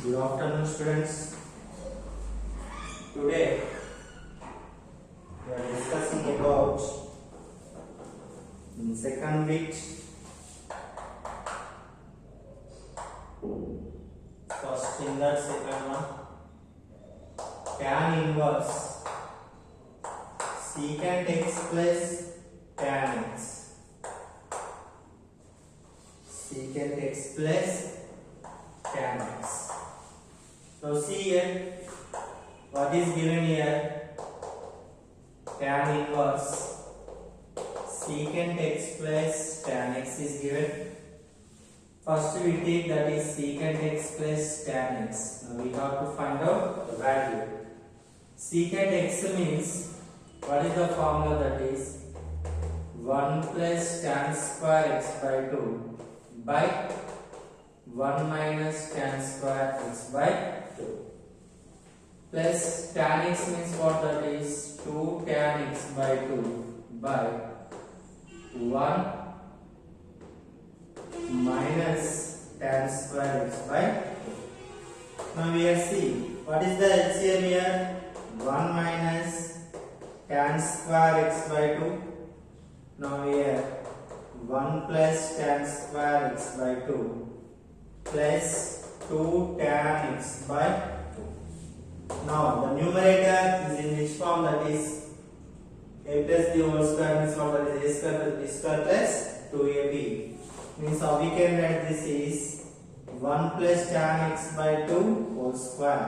Good afternoon, students. Today we are discussing about in second bit first in that second one tan inverse secant x plus tan x, secant x plus tan x. Now see here, what is given here? Tan inverse secant x plus tan x is given. First we take that is secant x plus tan x. Now we have to find out the value. Secant x means, what is the formula? That is 1 plus tan square x by 2 by 1 minus tan square x by 2 plus tan x means what? That is 2 tan x by 2 by 1 minus tan square x by 2. Now we are see what is the LCM here? 1 minus tan square x by 2. Now here 1 plus tan square x by 2 plus 2 tan x by 2. Now the numerator is in which form? That is a plus b whole square means what? That is a square plus b square plus 2ab. Means how we can write this is 1 plus tan x by 2 whole square.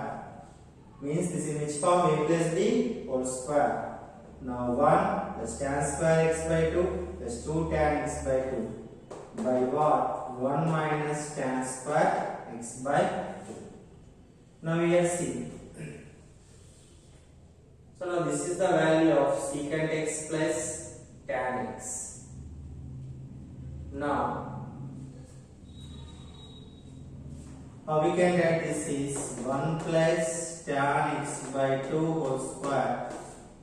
Means this is in which form? A plus b whole square. Now 1 plus tan square x by 2 plus 2 tan x by 2 by what? 1 minus tan square x by 2. Now we are see. So now this is the value of secant x plus tan x. Now how we can write this is 1 plus tan x by 2 whole square.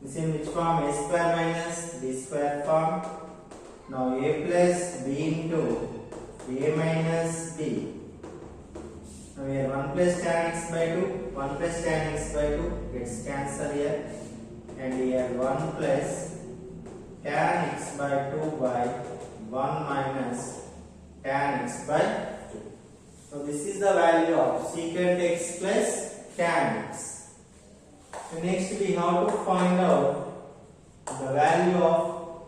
This in which form? A square minus b square form. Now a plus b into a minus b. Now here 1 plus tan x by 2, 1 plus tan x by 2 gets cancelled here, and here 1 plus tan x by 2 by 1 minus tan x by 2. So this is the value of secant x plus tan x. So next we have to find out the value of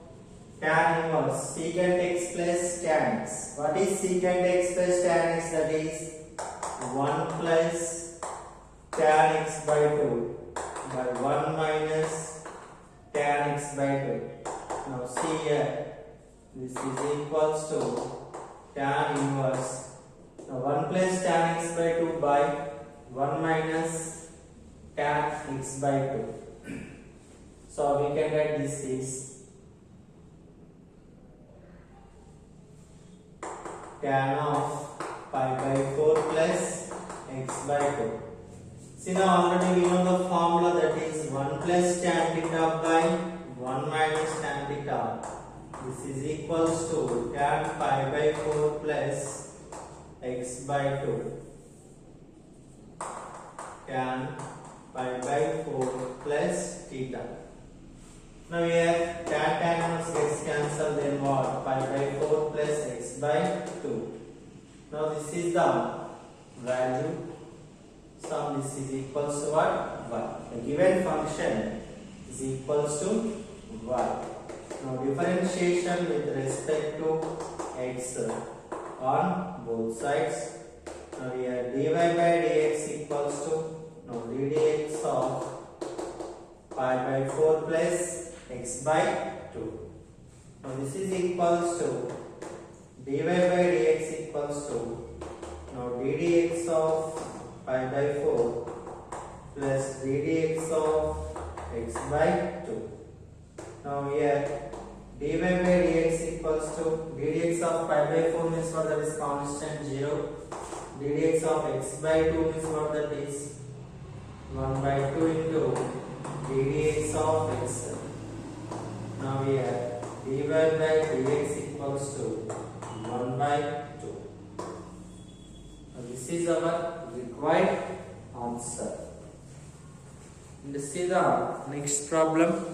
tan inverse secant x plus tan x. What is secant x plus tan x? That is 1 plus tan x by 2 by 1 minus tan x by 2. Now see here, this is equals to tan inverse. Now 1 plus tan x by 2 by 1 minus tan x by 2. So we can write this is tan of pi by 4 plus x by 2. See now already we know the formula, that is 1 plus tan theta by 1 minus tan theta. This is equals to tan pi by 4 plus x by 2. Tan pi by 4 plus theta. Now here tan inverse gets cancelled, then what? Pi by 4 plus x by 2. Now this is the value. So this is equals to what? Y. The given function is equals to y. Now differentiation with respect to x on both sides. Now here dy by dx equals to ddx of pi by 4 plus x by 2. Now this is equals to dy by dx equals to ddx of pi by 4 plus ddx of x by 2. Now here dy by dx equals to ddx of pi by 4 means what? That is constant 0. ddx of x by 2 means what? That is 1 by 2 into ddx of x. Now here dy by dx equals to 1 by 2. This is our required answer. And see the next problem.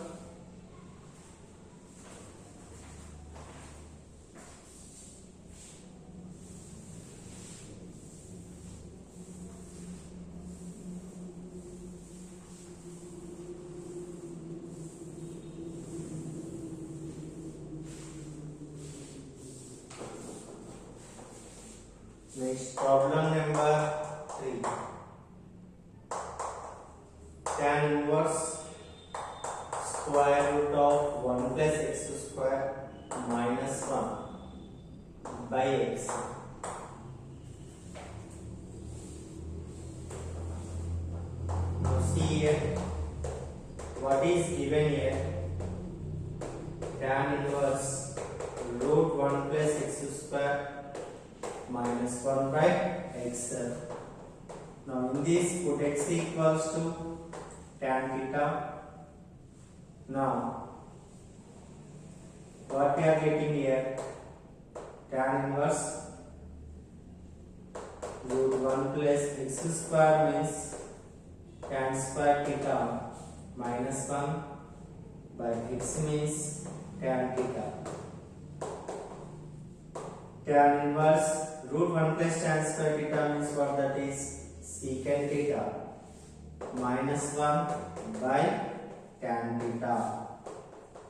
Next problem number 3. Tan inverse square root of 1 plus x square minus 1 by x. Now see here, what is given here? Tan inverse root 1 plus x square minus 1 by x. Now in this, put x equals to tan theta. Now what we are getting here? Tan inverse root 1 plus x square means tan square theta minus 1 by x means tan theta. Tan inverse root 1 plus tan square theta means what, that is secant theta minus 1 by tan theta.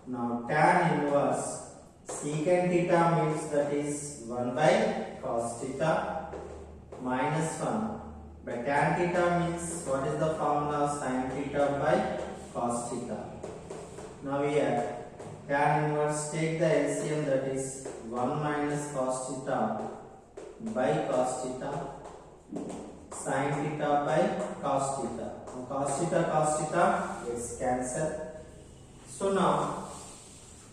Now tan inverse secant theta means that is 1 by cos theta minus 1 by tan theta means what is the formula of sin theta by cos theta. Now here tan inverse, take the LCM, that is 1 minus cos theta by cos theta, sin theta by cos theta. Now cos theta is cancelled. So now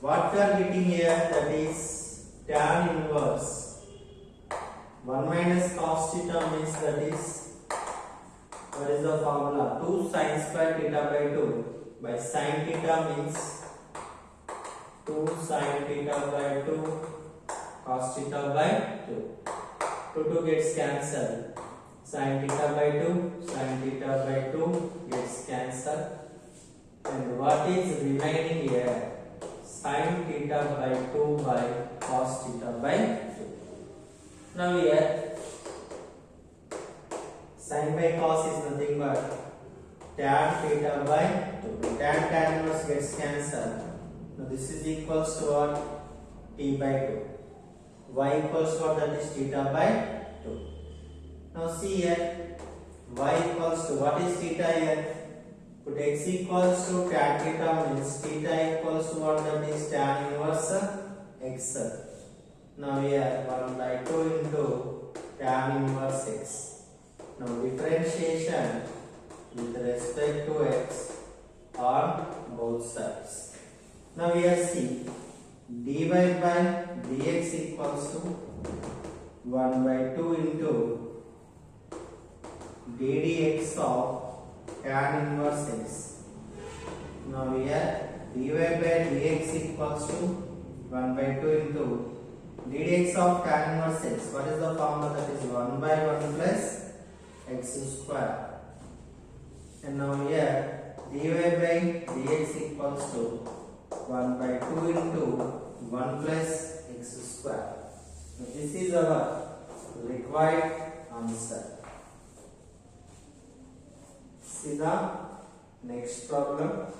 what we are getting here, that is tan inverse 1 minus cos theta means that is, what is the formula? 2 sin square theta by 2 by sin theta means 2 sin theta by 2 cos theta by 2. 2 gets cancelled. Sin theta by 2, sin theta by 2 gets cancelled. And what is remaining here? Sin theta by 2 by cos theta by 2. Now here, sin by cos is nothing but tan theta by 2. Tan inverse gets cancelled. Now this is equals to what? T by 2. Y equals to what? That is theta by 2. Now see here, y equals to what is theta here? Put x equals to tan theta means theta equals to what? That is tan inverse x. Now here 1 by 2 into tan inverse x. Now differentiation with respect to x on both sides. Now here see, dy by dx equals to 1 by 2 into ddx of tan inverse x. Now here dy by dx equals to 1 by 2 into ddx of tan inverse x. What is the formula? That is 1 by 1 plus x square. And now here dy by dx equals to 1 by 2 into 1 plus x square. Now this is our required answer. See the next problem.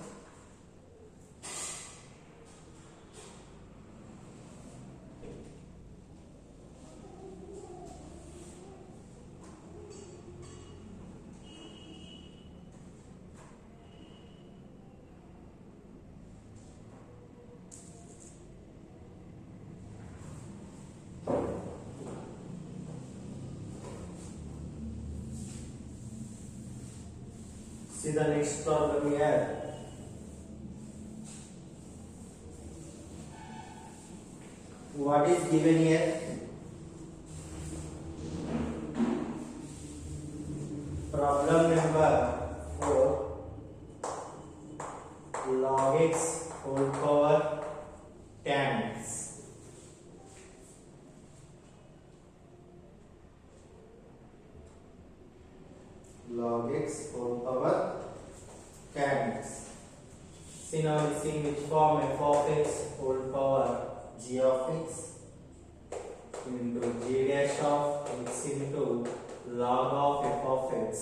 See the next problem here. What is given here? Problem number 4. Log x whole power tan x. log x whole power tan x. See now we see which form f of x whole power g of x into g dash of x into log of f of x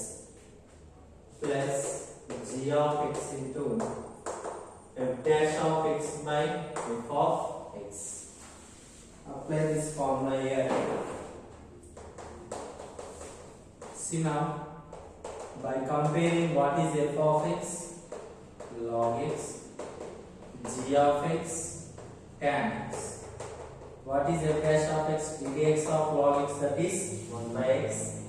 plus g of x into f dash of x by f of x. Apply this formula here. See now, by comparing what is f of x, log x, g of x, tan x. What is f dash of x, dx of log x, that is 1 by x.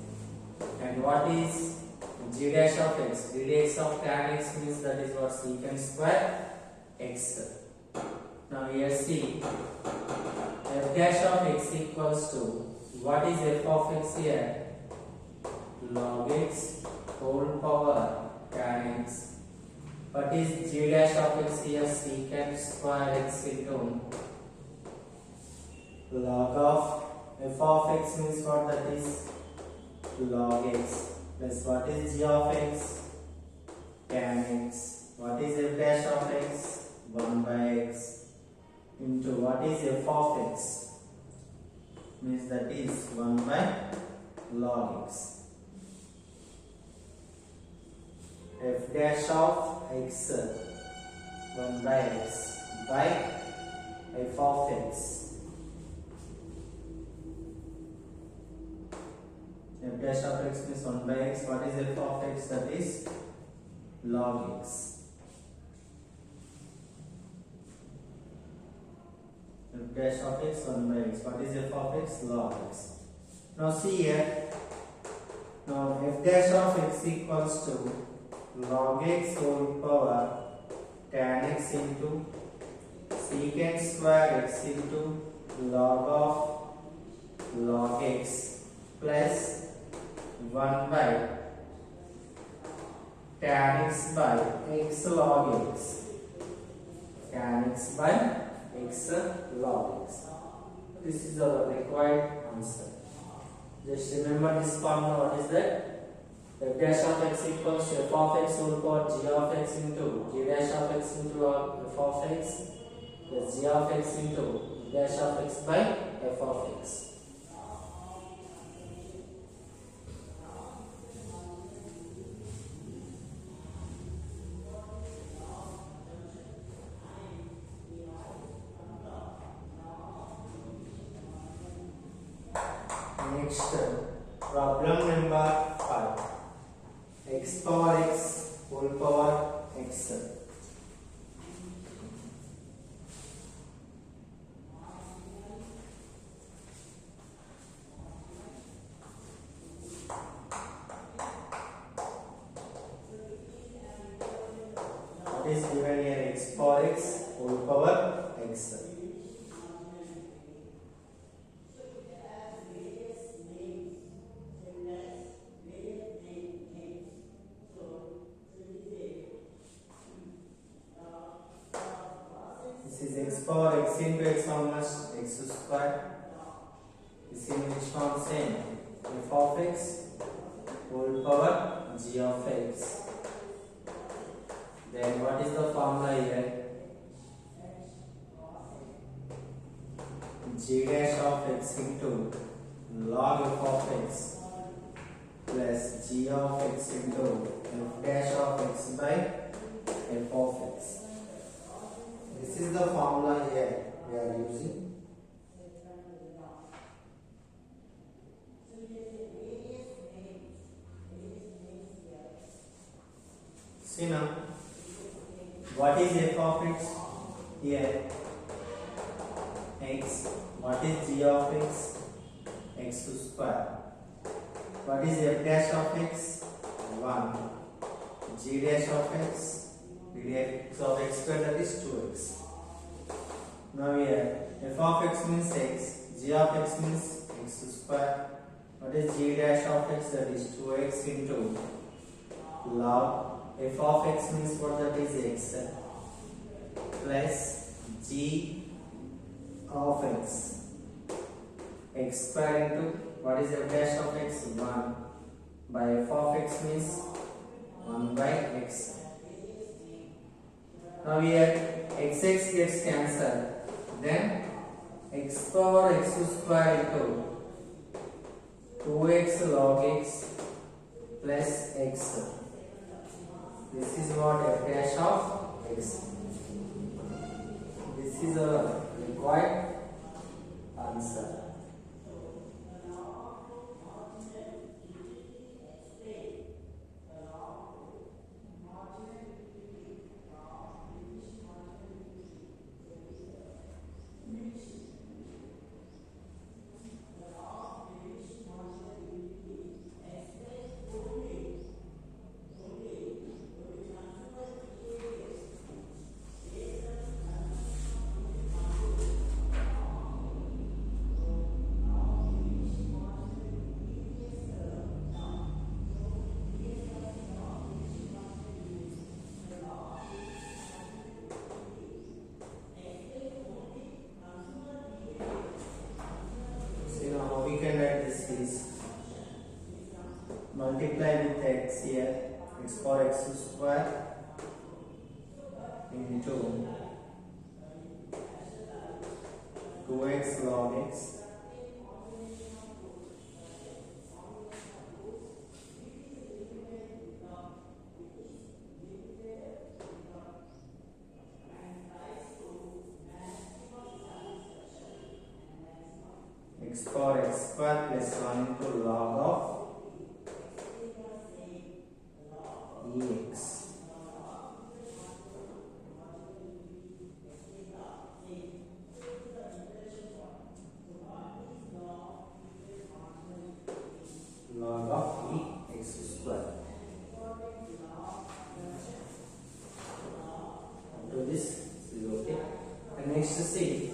And what is g dash of x, dx of tan x means that is what, secant square x. Now here see, f dash of x equals to, what is f of x here? Log x whole power tan x. What is g dash of x here? Secant square x into log of f of x means what, that is log x plus what is g of x? Tan x. What is f dash of x? 1 by x into what is f of x? Means that is 1 by log x. F dash of x 1 by x by f of x. F dash of x means 1 by x. What is f of x? That is log x. F dash of x 1 by x. What is f of x? Log x. Now see here. Now f dash of x equals to log x whole power tan x into secant square x into log of log x plus 1 by tan x by x log x. Tan x by x log x. This is our required answer. Just remember this formula. What is that? F dash of x equals to f of x whole power g of x into g dash of x into f of x plus g of x into dash of x by f of x. Next, problem number 5. X power x whole power x. What is given here? X power x whole power x. X power x into x how much? X square. This in which form? Same. F of x whole power g of x. Then what is the formula here? G dash of x into log f of x plus g of x into f dash of x by f of x. This is the formula here we are using. See now, what is f of x here? X. What is g of x? X square. What is f dash of x? 1. G dash of x? Dx of x square, that is 2x. Now here f of x means x, g of x means x square. What is g dash of x? That is 2x into log f of x means what, that is x plus g of x square into what is f dash of x? 1 by f of x means 1 by x. Now here x gets cancelled, then x power x square into 2x log x plus x. This is what f dash of x. This is a required answer. Multiply with x here, x power x square into 2x log x x power x square plus 1 into log of ex. Log of ex square. So this is okay. And next see.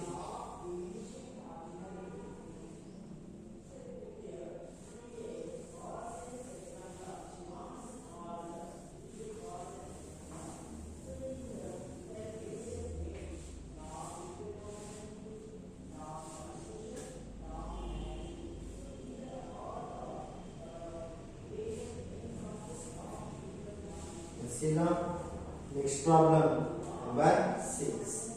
See now, next problem number 6.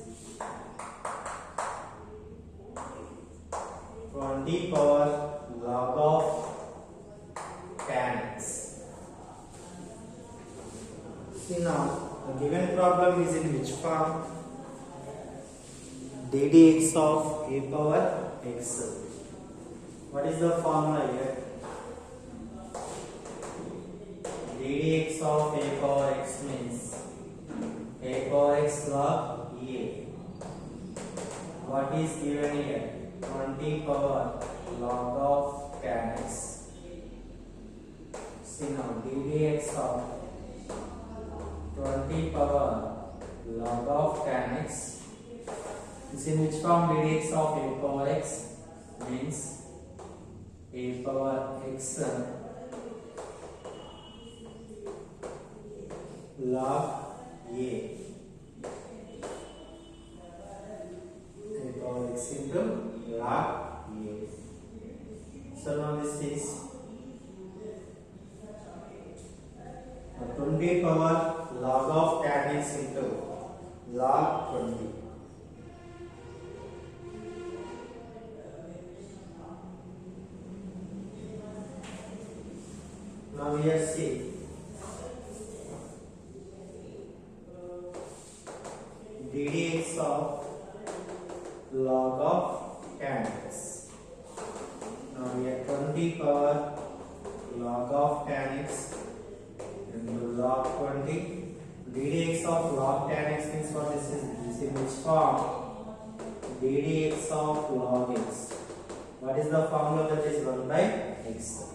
20 power log of tan x. See now, the given problem is in which form? ddx of a power x. What is the formula here? ddx of a power x means a power x log a. What is given here? 20 power log of tan x. See now, ddx of 20 power log of tan x is in which form? ddx of a power x means a power x log a power x into log a. So now this is 20 power log of tan x into log 20. Now here see, ddx of log of tan x. Now we have 20 power log of tan x into log 20. ddx of log tan x means what this is? This is which form? ddx of log x. What is the formula? That is 1 by x.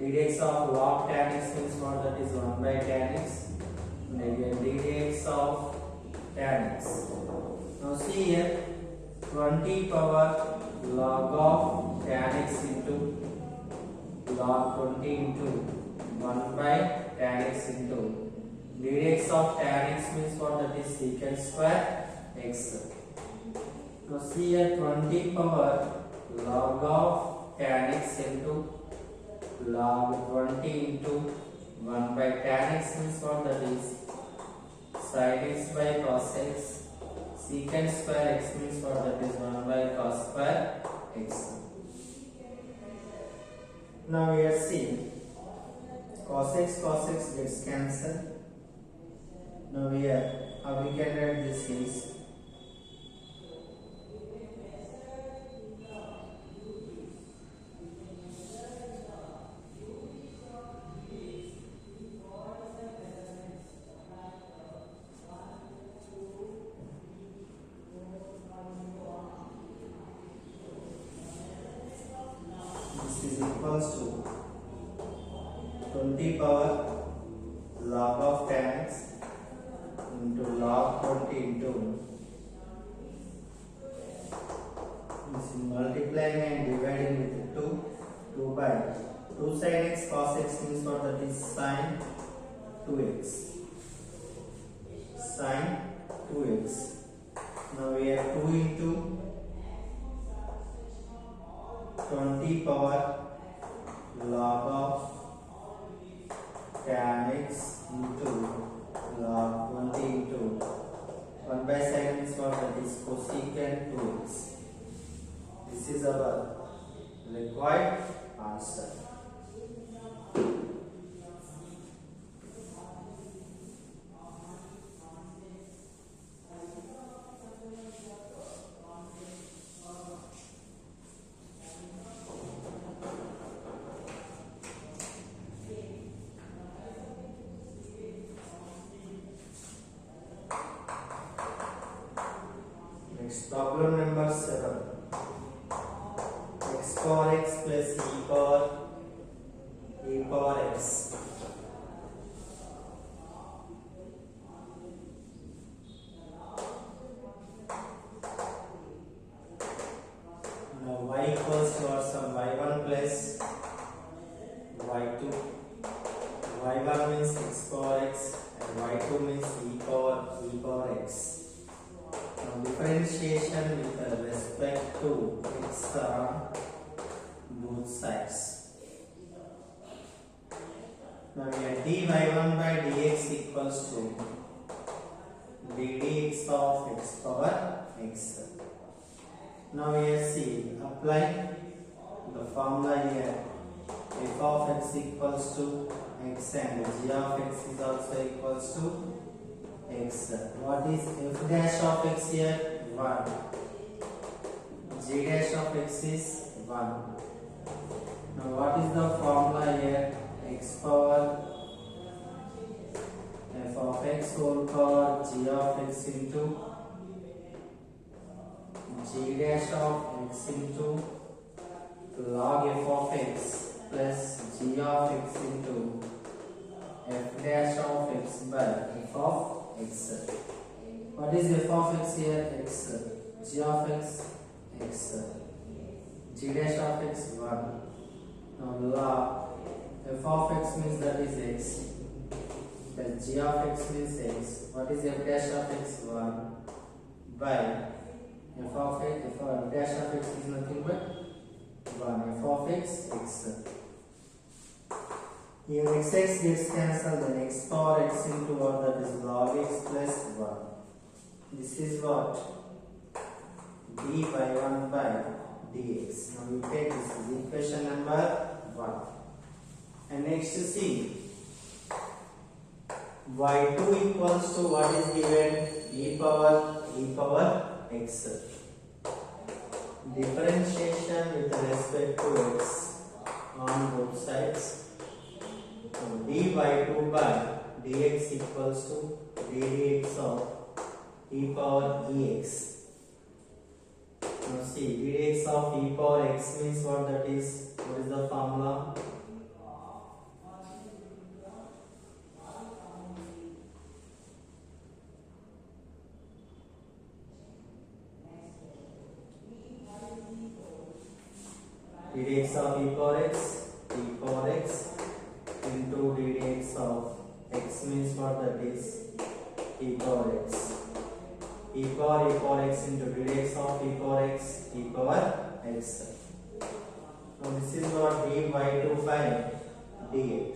ddx of log tan x means what? That is 1 by tan x. And again ddx of tan x. Now see here, 20 power log of tan x into log 20 into 1 by tan x into ddx of tan x means what? That is secant square x. Now see here, 20 power log of tan x into log 20 into 1 by tan x means what that is sin x by cos x. Secant square x means what that is 1 by cos square x. Now we are seeing cos x gets cancelled. Now here how we can write this is equals to 20 power log of tan x into log 20 into multiplying and dividing with 2 by 2 sin x cos x means what that is sin 2x sin 2x. Now we have 2 into 20 power log of tan x into log 20 into 1 by sin is what that is cosecant 2x. This is our required answer. Next problem number 7. X power x plus e power x. Now y equals to or some y1 plus y2. y1 means x power x and y2 means e power x. Now differentiation with respect to x on both sides. Now we have dy1 by dx equals to ddx of x power x. Now we have see apply the formula here. F of x equals to x and g of x is also equals to x. What is f dash of x here? 1. G dash of x is 1. Now what is the formula here? X power f of x whole power g of x into g dash of x into log f of x plus g of x into f dash of x by f of x. What is f of x here? X. G of x, x. G dash of x 1. Now log f of x means that is x. Plus g of x means x. What is f dash of x? 1 by f of x. F dash of x is nothing but 1. F of x, x. Here x gets cancelled, then x power x into what, that is log x plus 1. This is what? D by 1 by dx. Now we take this is equation number 1. And next to see y2 equals to what is given? e power x. Differentiation with respect to x on both sides. D by 2 by dx equals to ddx of e power ex. Now see, ddx of e power x means what that is? What is the formula? ddx of e power x into ddx of x means what that is? E power x. E power x into ddx of e power x Now this is what dy2 by dx.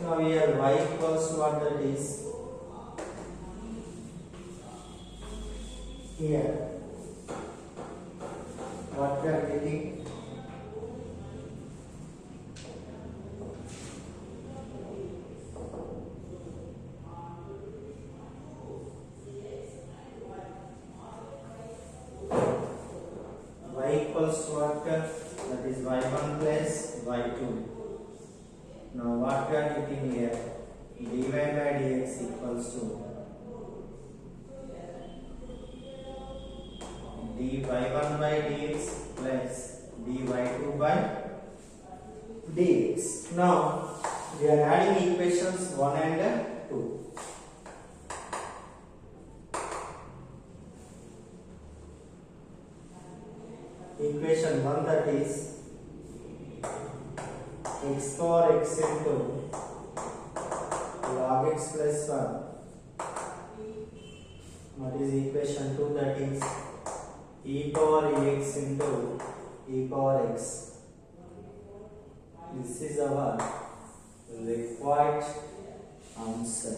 Now here y equals to what, that is here what we are getting, y equals to what, that is y1 plus y2. Now what we are getting here, dy by dx equals to dy1 by dx plus dy2 by dx. Now we are adding equations 1 and 2. Equation 1, that is x power x into log x plus 1. What is equation 2, that is e power ex into e power x. This is our required answer.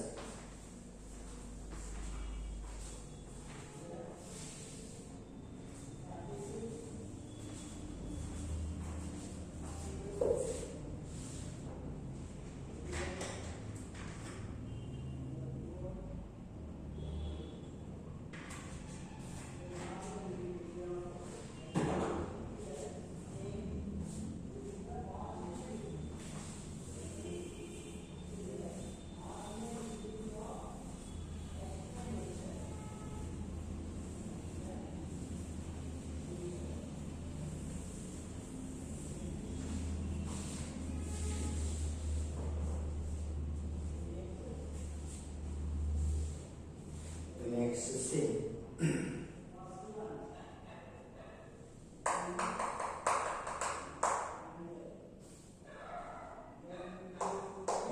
Next, see.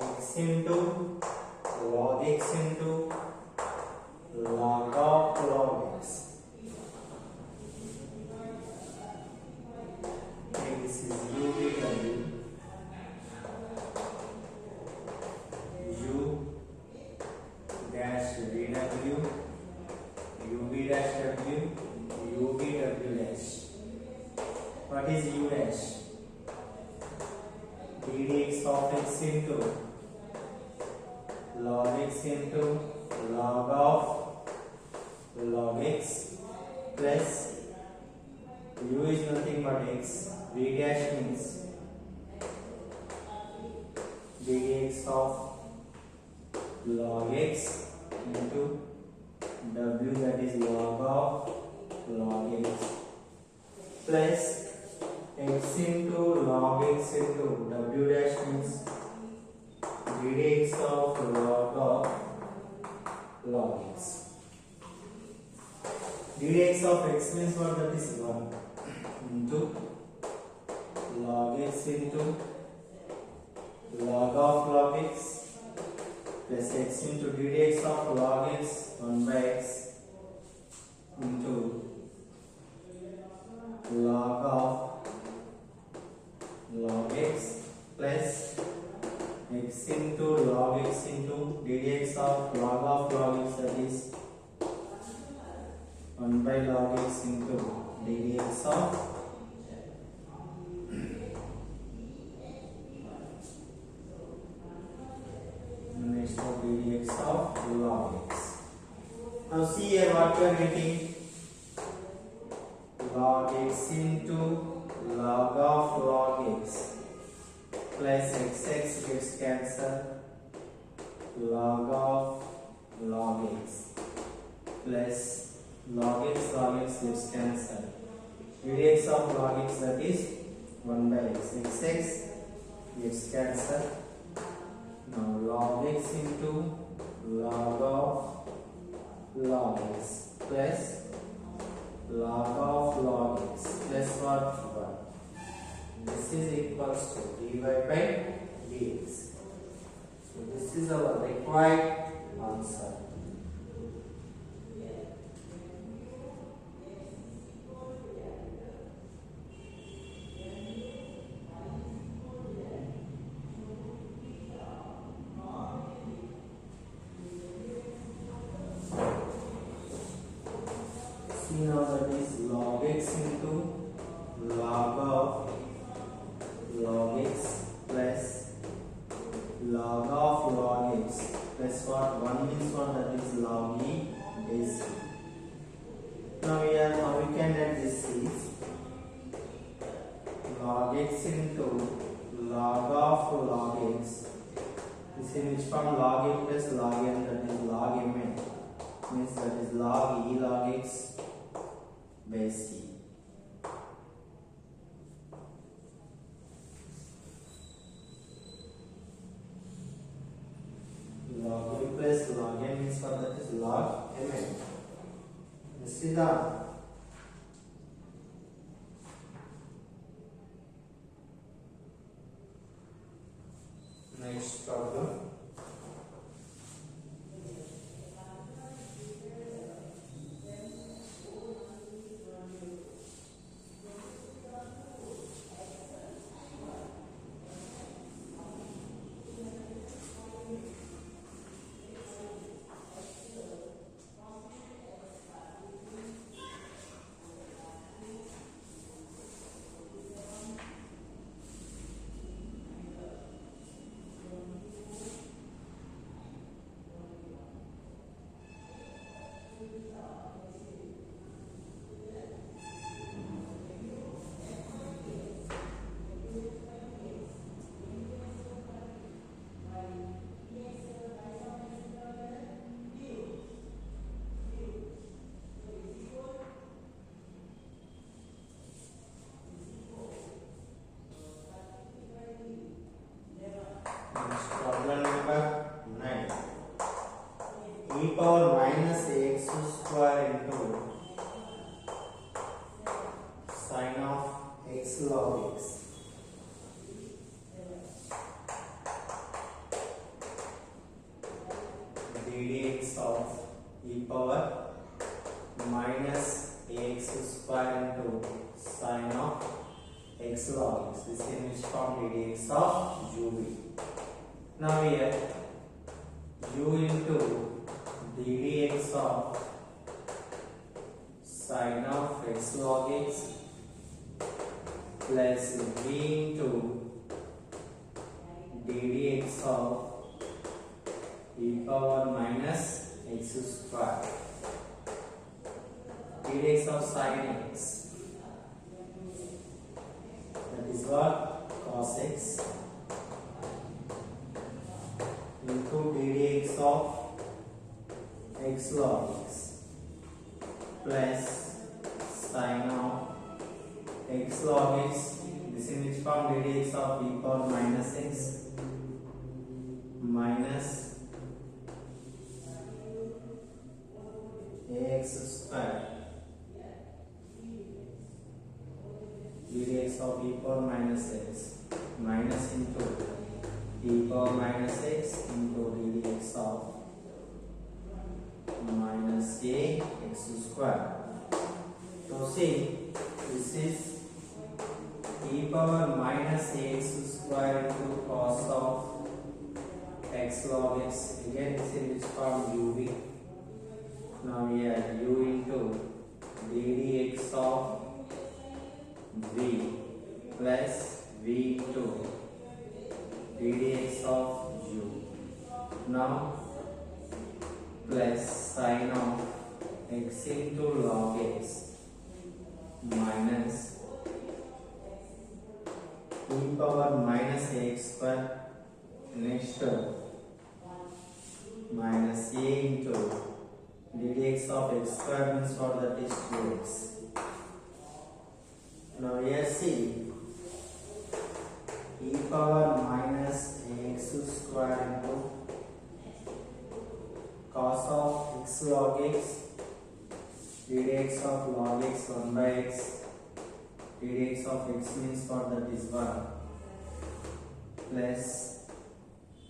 X into log x into log of log x. Okay, this is u dw, u dash dw, ub dash w, ub w dash. What is u dash? Dx of x into log x into log of log x plus u is nothing but x. V dash means dx of log x into w, that is log of log x, plus x into log x into w dash means dx of log x. Dx of x means what, that is 1 into log x into log of log x plus x into dx of log x 1 by x into log of log x plus x into log x into dx of log x, that is 1 by log x into dx of next of dx of log x. Now see here what we are getting, log x into log of log x plus x gets cancelled, log of log x plus log x gets cancelled, dx of log x, that is 1 by x gets cancelled. Now log x into log of log x plus log of log x plus what, 1. This is equals to dy by dx. So this is our required answer. See now that is log x into log of log x plus log of log x plus what 1 means what, that is log e is. Now here how we can write this is log x into log of log x. This is which form log a plus log m, that is log m, means that is log e log x base e. Log a plus log m means what, that is log mn. This is the next problem. Problem number 9. E power minus x square into sin of x log x dx of e power minus x square into sin of x log x. This is in which form, dx of uv. Now here u into ddx of sin of x log x plus v into ddx of e power minus x square, ddx of sin x, that is what, cos x, into ddx of x log x plus sin of x log x. This in which form, ddx of e power minus x minus ax square ddx of e power minus x minus into e power minus x into ddx of minus a x square. So see, this is e power minus ax square into cos of x log x. Again this is which form, uv. Now here u into ddx of v plus v into ddx of u. Now plus sin of x into log x minus e power minus ax square, next minus a into ddx of x square means what, that is 2x. Now here see, e power minus ax square into cos of x log x ddx of log x 1 by x ddx of x means what, that is 1 plus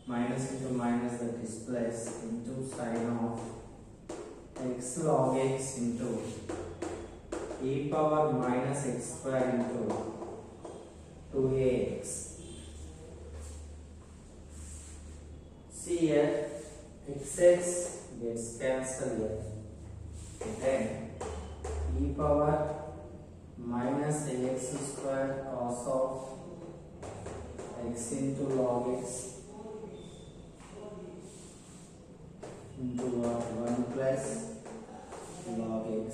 minus into minus, that is plus, into sin of x log x into e power minus x square into 2ax. See here, xx gets cancelled here. Then e into log x into what 1 plus log x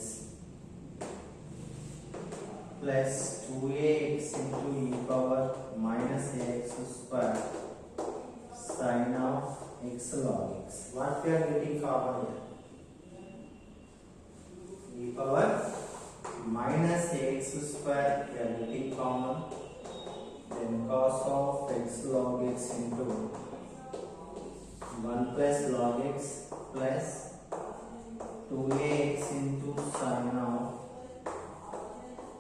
plus 2ax into e power minus ax square sin of x log x. What we are getting common here? E power minus ax square we are getting common. Then cos of x log x into 1 plus log x plus 2ax into sin of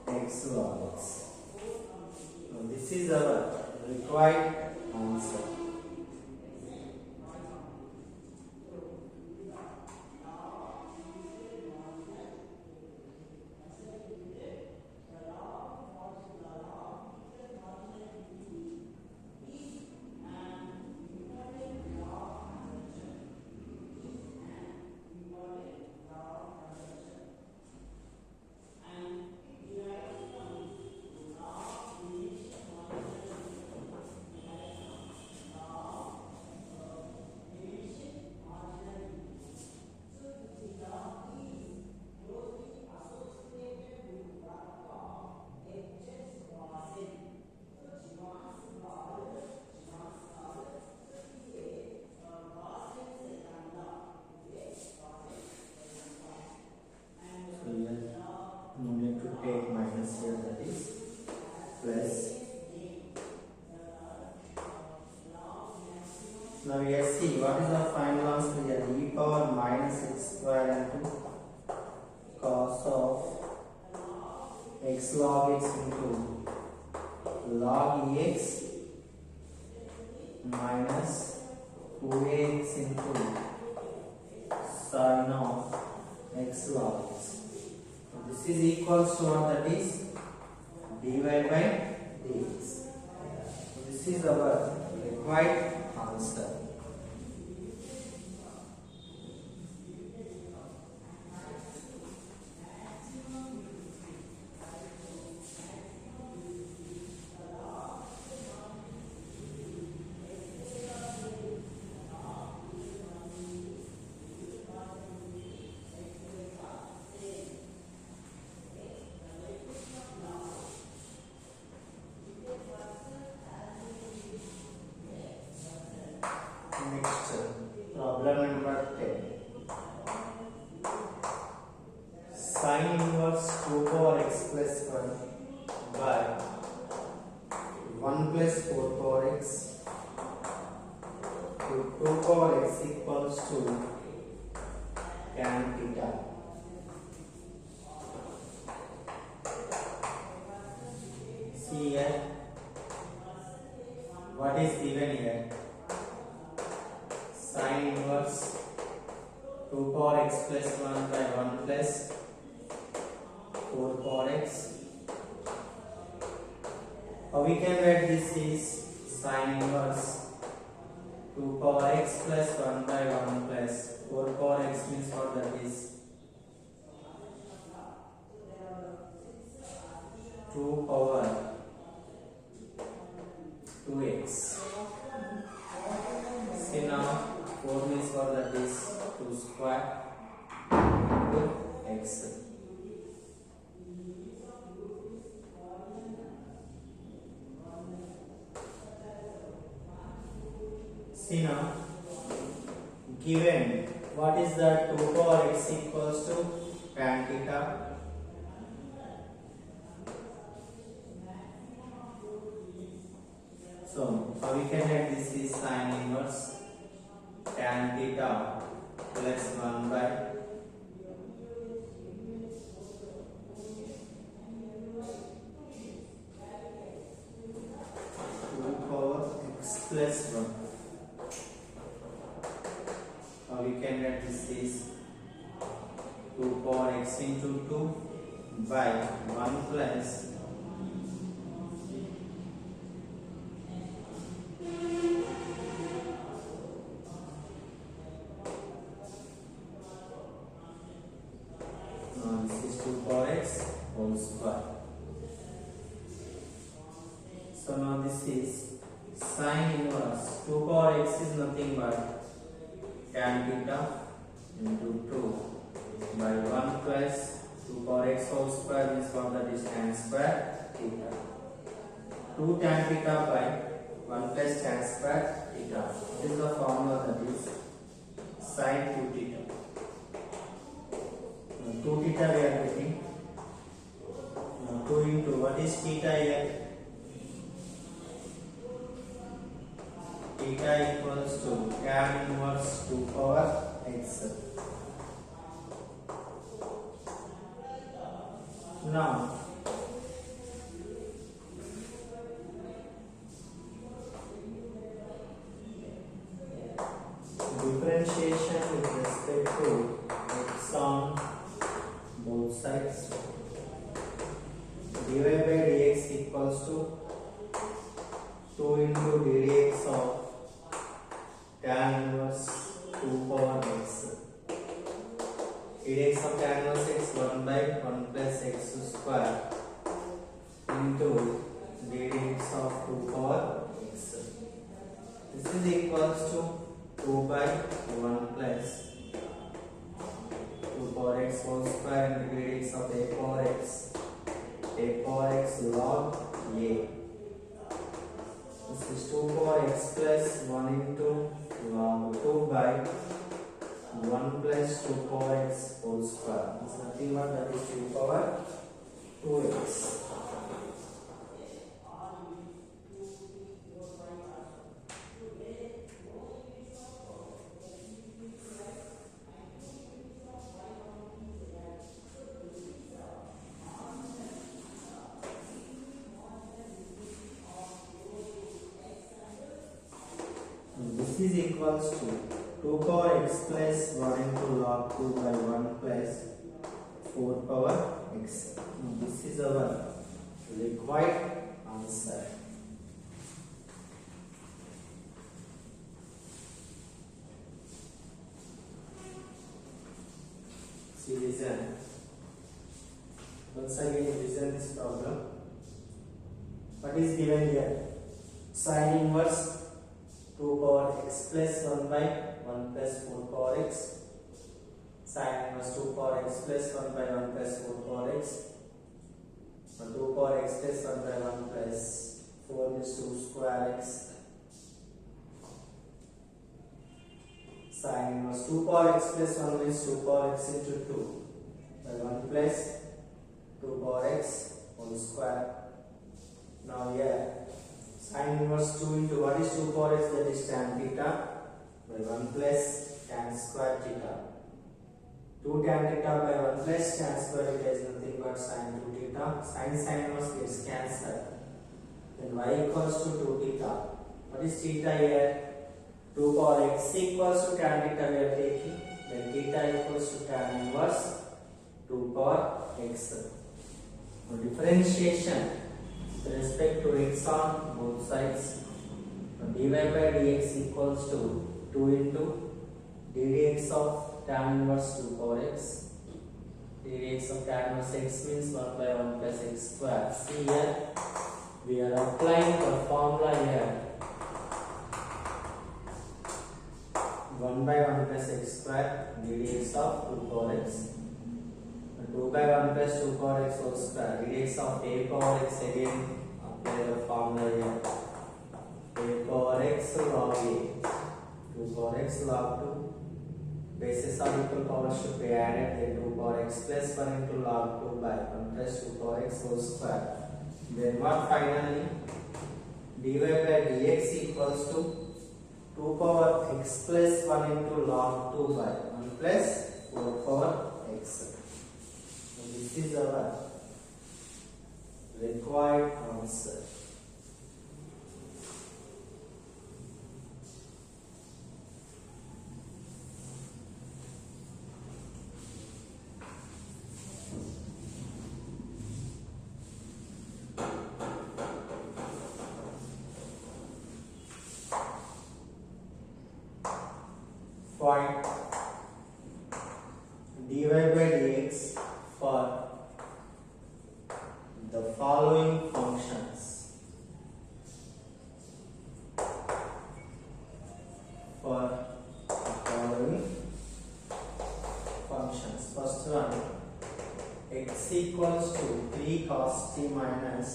x log x. Now this is our required answer. Now we see what is the final answer here. E power minus x square into cos of x log x into log ex minus 2ax into sin of x log x. So this is equals to what, that is dy by dx. So this is our required answer. Next, problem number 10. Sin inverse 2 power x plus 1 by 1 plus 4 power x to 2 power x equals to tan theta. See here, what is given here? Sin inverse 2 power x plus 1 by 1 plus 4 power x. How we can write this is sin inverse 2 power x plus 1 by 1 plus 4 power x means what, that is 2 power 2x. See now 4 means what, that is 2 square into x. See now, given what is that 2 power x equals to tan theta. So how we can write this is sin inverse tan theta plus 1 by 2 power x plus 1. How we can write this is 2 power x into 2 by 1 plus 2 power x whole square. So now this is Sine inverse 2 power x is nothing but tan theta into 2 by 1 plus 2 power x whole square means what, that is tan square theta. 2 tan theta by 1 plus tan square theta. This is the formula, that is sine 2 theta. 2 theta we are getting. 2 into what is theta here? Theta equals to tan inverse 2 power x. Now differentiation with respect to x on both sides. dy by dx equals to 2 into ddx of tan inverse 2 power x. ddx of tan inverse x 1 by 1 plus x square into ddx of 2 power x. This is equals to 2 by 1 plus 2 power x whole square into ddx of a power x log a. This is 2 power x plus 1 into log 2 by 1 plus 2 power x whole square. This is nothing but, that is 2 power 2x. This is equals to 2 power x plus 1 into log 2 by 1 plus 4 power x. This is our required answer. See, listen. Once again, listen this problem. What is given here? Sine inverse 2 power x plus 1 by 1 plus 4 power x. Sine inverse 2 power x plus 1 by 1 plus 4 power x. 2 power x plus 1 by 1 plus 4 is 2 square x. Sine inverse 2 power x plus 1 is 2 power x into 2 by 1 plus 2 power x whole square. Now here sine inverse 2 into what is 2 power x, that is tan theta by 1 plus tan square theta. 2 tan theta by 1 plus tan square theta is nothing but sine 2 theta. Sine inverse gets cancelled. Then y equals to 2 theta. What is theta here? 2 power x equals to tan theta we are taking. Then theta equals to tan inverse 2 power x. Now differentiation with respect to x on both sides. Dy by dx equals to 2 into ddx of tan inverse 2 power x. ddx of tan inverse x means 1 by 1 plus x square. See here, we are applying the formula here. 1 by 1 plus x square ddx of 2 power x. 2 by 1 plus 2 power x whole square ddx of a power x, again apply the formula here. A power x log a. 2 power x log 2. Bases of equal powers should be added. Then 2 power x plus 1 into log 2 by 1 plus 2 power x whole square. Then what finally? Dy by dx equals to 2 power x plus 1 into log 2 by 1 plus 4 power x. So this is our required answer. Find dy by dx for the following functions. equals to 3 cos t minus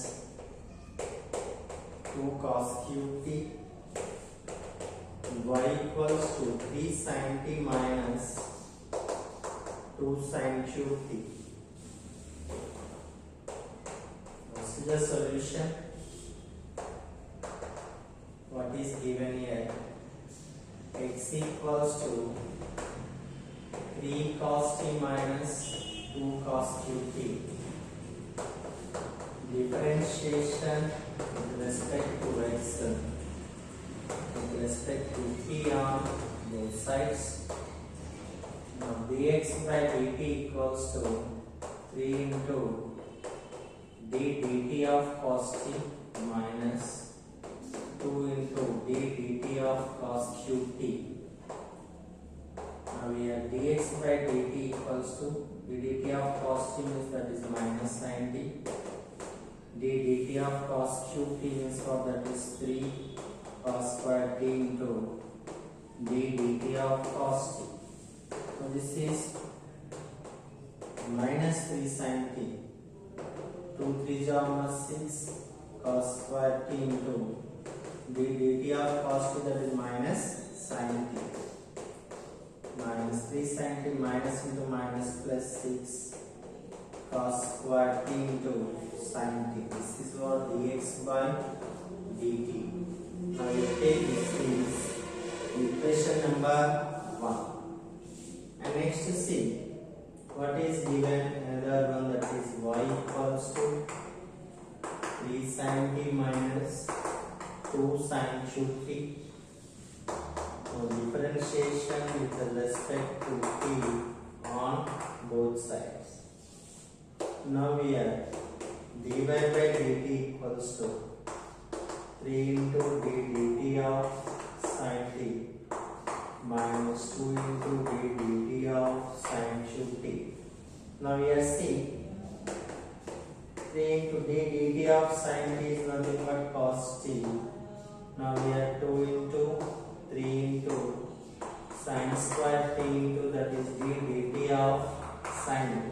2 cos cube t. Y equals to 3 sin t minus 2 sin cube t. This is the solution. What is given here? X equals to 3 cos t minus 2 cos cube t. Differentiation with respect to x, with respect to t on both sides. Now dx by dt equals to 3 into d dt of cos t minus 2 into d dt of cos cube t. Now we have dx by dt equals to d dt of cos t means that is minus sin t. d dt of cos cube t means what, that is 3 cos square t into d dt of cos t. So this is minus 3 sin t. 2 3 minus 6 cos square t into d dt of cos t, that is minus sin t. Minus 3 sin t minus into minus plus 6 cos square t into sin t. This is what dx by dt. Now you take this is equation number 1. And next to see what is given, another one, that is y equals to 3 sin t minus 2 sin cube t. So differentiation with respect to t on both sides. Now we have dy by dt equals to 3 into d dt of sin t minus 2 into d dt of sin cube t. Now we are seeing 3 into d dt of sin t is nothing but cos t. Now we have 2 into 3 into sin square t into, that is d dt of sin t.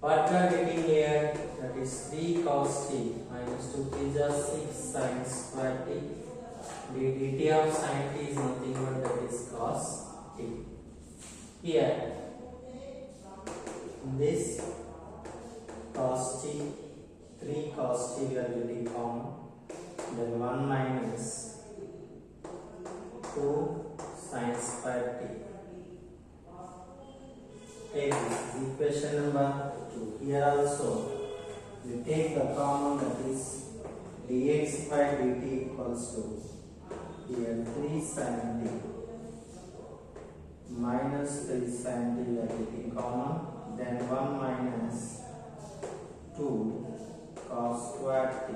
What we are getting here, that is 3 cos t minus 2 is 6 sin square t. d dt of sin t is nothing but that is cos t. Here this cos t, 3 cos t we are getting common, then 1 minus 2 sin square t. Okay, this is equation number 2. Here also we take the common, that is dx by dt equals to here 3 sin t minus 3 sin t we are getting common, then 1 minus 2 cos square t.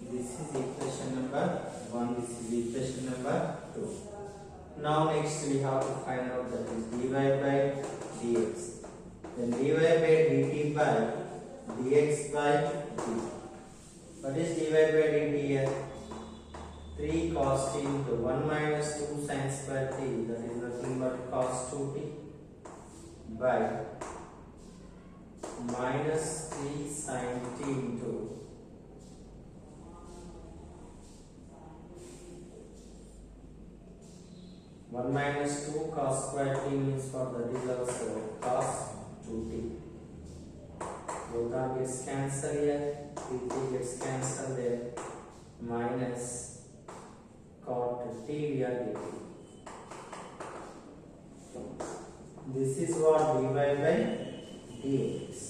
This is equation number 1, this is equation number 2. Now next we have to find out, that is dy by dx. Then dy by dt by dx by dt. What is dy by dt here? 3 cos t into 1 minus 2 sin square t, that is nothing but cos 2t, by minus 3 sin t into 1 minus 2 cos square t means what, that is also cos 2t. Both are gets cancelled here, t gets cancelled there, minus cot t we are getting. This is what dy by dx.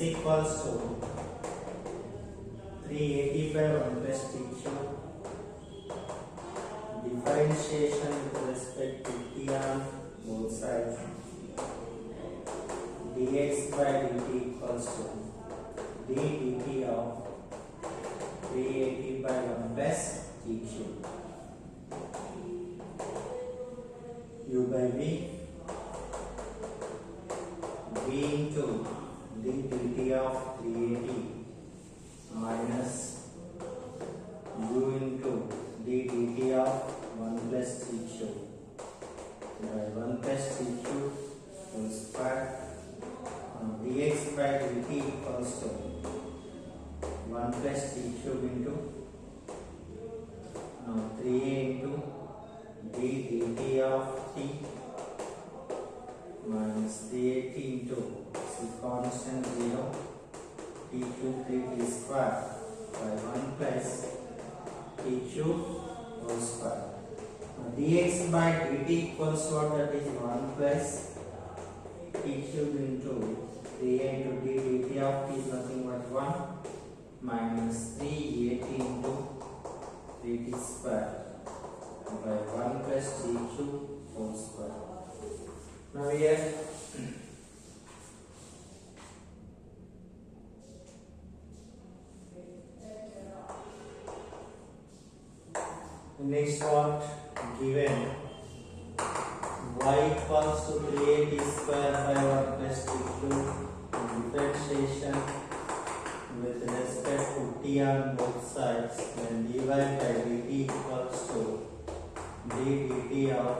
equals to 380 by 1 plus t cube. Differentiation with respect to t on both sides. Dx by dt equals to d dt of 380 by 1 plus t cube. U by v, v into d dt of 380 minus u into d dt of 1 plus t cube by 1 plus t cube whole square. Dx by dt equals to 1 plus t cube into 3a into d dt of t minus 380 into constant 0 t cube 3t square by 1 plus t cube whole square. Dx by dt equals what? That is 1 plus t cube into 3a into d dt of t is nothing but 1 minus 380 into 3t square by 1 plus t cube whole square. Now here next what given y equals to 3a t square by 1 plus t cube. Differentiation with respect to t on both sides, then dy by dt equals to d dt of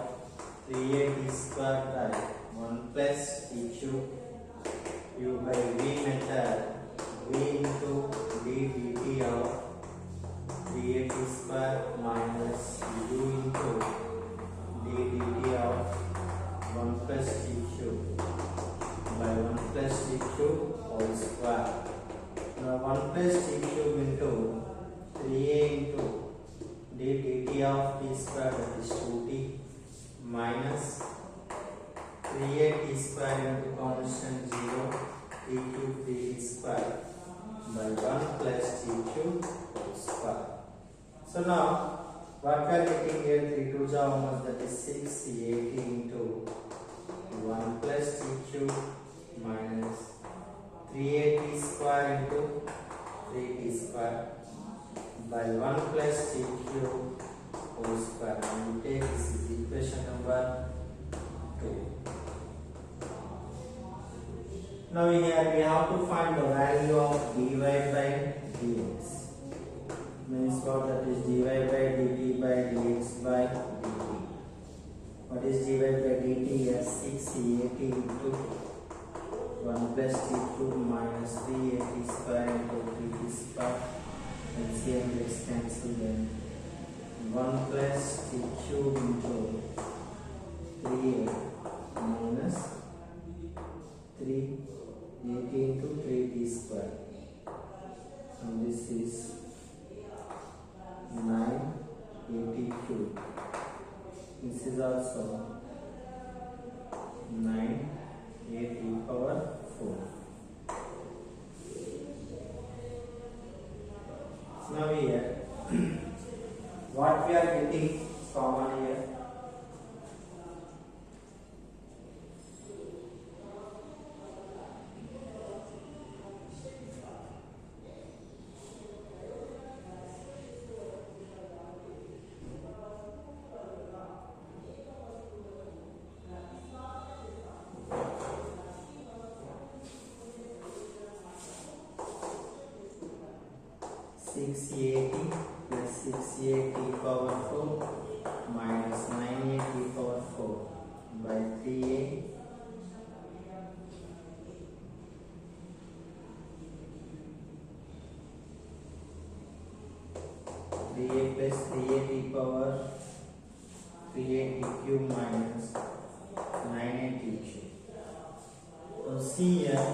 3a t square by 1 plus t cube. U by v method, v into d dt of 3a t square minus u into d dt of 1 plus t cube by 1 plus t cube whole square. Now 1 plus t cube into 3a into d dt of t square, that is 2t, minus 3a t square into constant 0 t cube 3t square by 1 plus t cube whole square. So now what we are getting here, 3 2s are almost, that is 680 into 1 plus t cube minus 3a t square into 3t square by 1 plus t cube whole square. And we take this is equation number 2. Now here we have to find the value of dy by dx. Means what? That is dy by dt by dx by dt. What is dy by dt? Yes, 680 into 1 plus t cube minus 3a t square into 3t square. LCM gets cancelled, then 1 plus t cube into 3a minus 380 into 3t square. So this is 980 cube. This is also 980 power 4. Now here what we are getting common here? Six 680 plus 680 power 4 minus 980 power 4 by 3a plus 380 power 380 cube minus 980 cube. So see here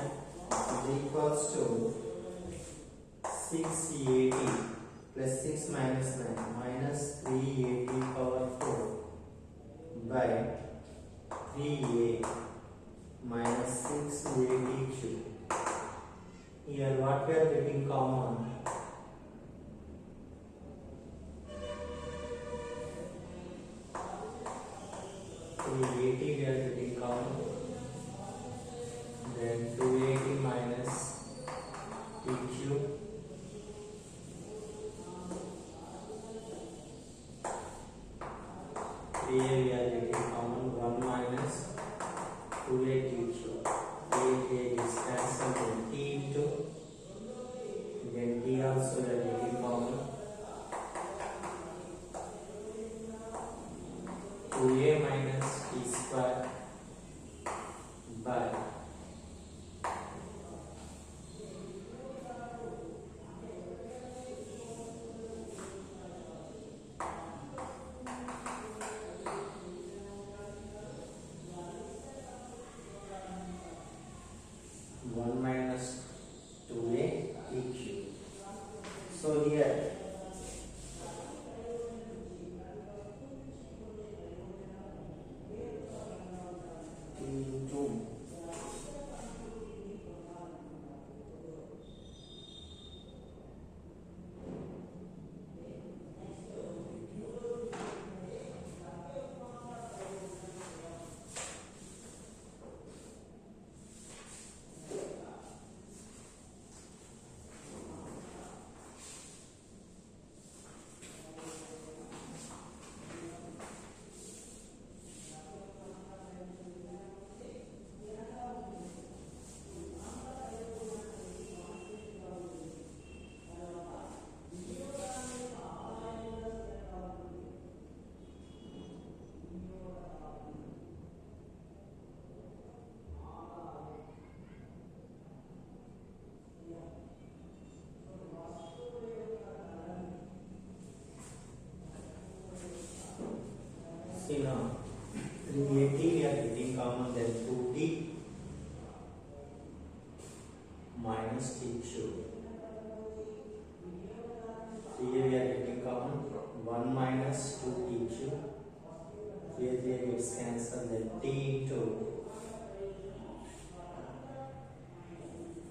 is equals to 680 plus 6 minus 9 minus 380 power 4 by 3a minus 680 cube. Here what we are getting common? Three 80 we are getting common. Then 280 minus t cube. Here we are getting common 1 minus 2a t cube. A is cancelled, then t into, then t also we are getting common. 2a minus t square by 1 minus 2a t cube. So here t into see now 380 we are getting common, then 2t minus t cube. Here we are getting common 1 minus 2t cube. Here gets cancelled, then t into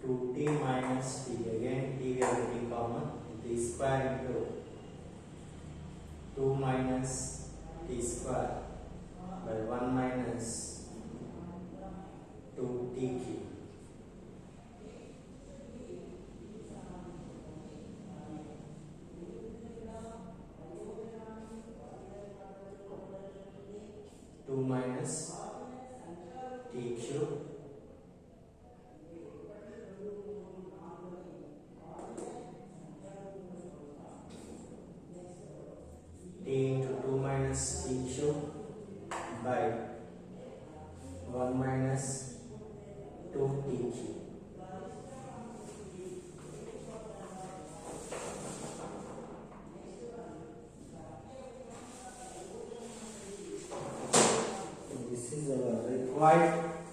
2t minus t. Again t we are getting common, t square into 2 minus t square by 1 minus 2t cube. Two minus t cube t into 2 minus t cube by 1 minus 2t cube. This is our required